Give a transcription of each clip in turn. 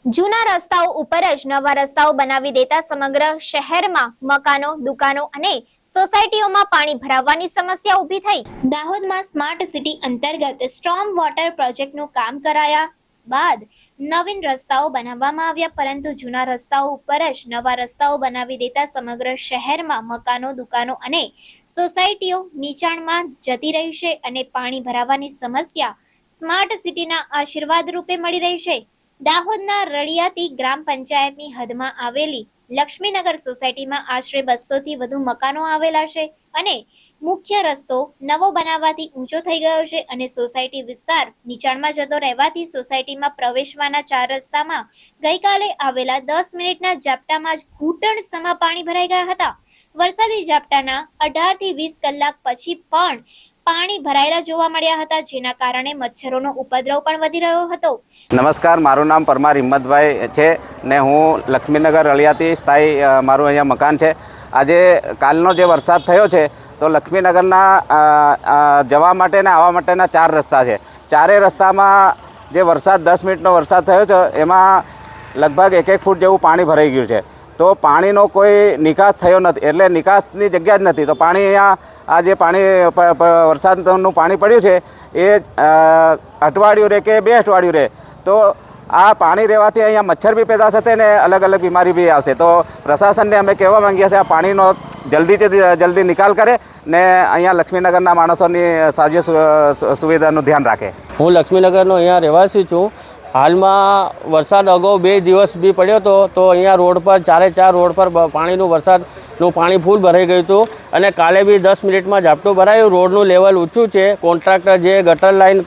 જૂના રસ્તાઓ ઉપર જ નવા રસ્તાઓ બનાવી દેતા સમગ્ર શહેરમાં મકાનો, દુકાનો અને સોસાયટીઓમાં પાણી ભરાવાની સમસ્યા ઊભી થઈ। દાહોદમાં સ્માર્ટ સિટી અંતર્ગત સ્ટ્રોમ વોટર પ્રોજેક્ટનું કામ કરાયા બાદ નવીન રસ્તાઓ બનાવવામાં આવ્યા, પરંતુ જૂના રસ્તાઓ ઉપર જ નવા રસ્તાઓ બનાવી દેતા સમગ્ર શહેરમાં મકાનો, દુકાનો અને સોસાયટીઓ નીચાણમાં જતી રહી છે અને પાણી ભરાવાની સમસ્યા સ્માર્ટ સિટીના આશીર્વાદ રૂપે મળી રહી છે। દાહોદના રળિયાતી ગ્રામ પંચાયતની હદમાં આવેલી લક્ષ્મીનગર સોસાયટીમાં આશરે 200 થી વધુ મકાનો આવેલા છે અને મુખ્ય રસ્તો નવો બનાવવાથી ઊંચો થઈ ગયો છે અને સોસાયટી વિસ્તાર નીચાણમાં જતો રહેવાથી સોસાયટીમાં પ્રવેશવાના 4 રસ્તામાં ગઈકાલે આવેલા 10 મિનિટના ઝાપટામાં જ ઘૂંટણ સમા પાણી ભરાઈ ગયા હતા। વરસાદી ઝાપટાના 18 થી 20 કલાક પછી પણ પાણી ભરાયેલા જોવા મળ્યા હતા, જેના કારણે મચ્છરોનો ઉપદ્રવ પણ વધી રહ્યો હતો। નમસ્કાર, મારું નામ પરમાર હિંમતભાઈ છે ને હું લક્ષ્મીનગર રળિયાતી સ્થાયી મારું અહીંયા મકાન છે। આજે કાલનો જે વરસાદ થયો છે તો લક્ષ્મીનગરના જવા માટે ને આવવા માટેના 4 રસ્તા છે। ચારે રસ્તામાં જે વરસાદ 10 મિનિટનો વરસાદ થયો છે એમાં લગભગ 1 ફૂટ જેવું પાણી ભરાઈ ગયું છે। તો પાણીનો કોઈ નિકાસ થયો નથી, એટલે નિકાસની જગ્યા જ નથી। તો પાણી અહીંયા આ જે પાણી વરસાદનું પાણી પડ્યું છે એ અઠવાડિયું રહે કે 2 અઠવાડિયું રહે તો આ પાણી રહેવાથી અહીંયા મચ્છર બી પેદા થશે ને અલગ અલગ બીમારી બી આવશે। તો પ્રશાસનને અમે કહેવા માંગીએ છીએ આ પાણીનો જલ્દીથી જલ્દી નિકાલ કરે ને અહીંયા લક્ષ્મીનગરના માણસોની સાજી સુવિધાનું ધ્યાન રાખે। હું લક્ષ્મીનગરનો અહીંયા રહેવાસી છું। હાલમાં વરસાદ અગાઉ 2 દિવસ સુધી પડ્યો હતો તો અહીંયા રોડ પર 4 રોડ પર વરસાદનું પાણી ફૂલ ભરાઈ ગયું હતું અને કાલે બી 10 મિનિટમાં ઝાપટું ભરાયું। રોડનું લેવલ ઊંચું છે। કોન્ટ્રાક્ટર જે ગટર લાઇન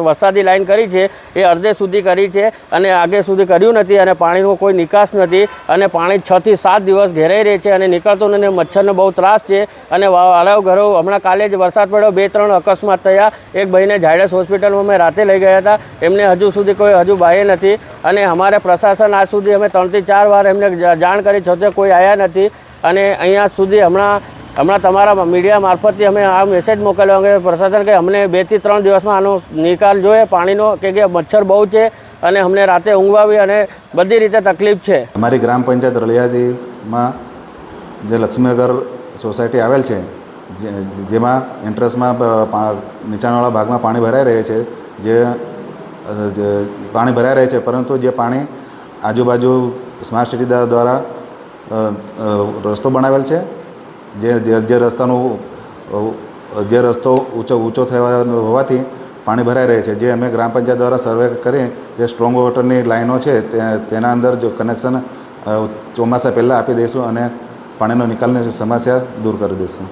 વરસાદી લાઇન કરી છે એ અડધે સુધી કરી છે અને આગે સુધી કર્યું નથી અને પાણીનો કોઈ નિકાસ નથી અને પાણી 6 થી 7 દિવસ ઘેરાઈ રહે છે અને નીકળતું નથી। મચ્છરનો બહુ ત્રાસ છે અને વાળાઓ ઘરો હમણાં કાલે જ વરસાદ પડ્યો, 2-3 અકસ્માત થયા। એક ભાઈને ઝાયડસ હોસ્પિટલમાં અમે રાતે લઈ ગયા હતા, એમને હજુ બાહ્ય નથી અને અમારે પ્રશાસન આજ સુધી અમે 3 થી 4 વાર એમને જાણ કરી છતાં કોઈ આવ્યા નથી અને અહીંયા સુધી હમણાં તમારા મીડિયા મારફતથી અમે આ મેસેજ મોકલ્યો કે પ્રશાસન કે અમને 2 થી 3 દિવસમાં આનો નિકાલ જોઈએ પાણીનો, કે મચ્છર બહુ છે અને અમને રાતે ઊંઘવાવી અને બધી રીતે તકલીફ છે। અમારી ગ્રામ પંચાયત રળિયાતીમાં જે લક્ષ્મીનગર સોસાયટી આવેલ છે જેમાં એન્ટ્રન્સમાં નીચાણવાળા ભાગમાં પાણી ભરાઈ રહે છે, પાણી ભરાઈ રહે છે, પરંતુ જે પાણી આજુબાજુ સ્માર્ટ સિટી દ્વારા રસ્તો બનાવેલ છે, જે રસ્તો ઊંચો થયો હોવાથી પાણી ભરાઈ રહે છે। જે અમે ગ્રામ પંચાયત દ્વારા સર્વે કરી જે સ્ટ્રોંગ વોટરની લાઈનો છે તેના અંદર જો કનેક્શન ચોમાસા પહેલાં આપી દઈશું અને પાણીનો નિકાલની સમસ્યા દૂર કરી દઈશું।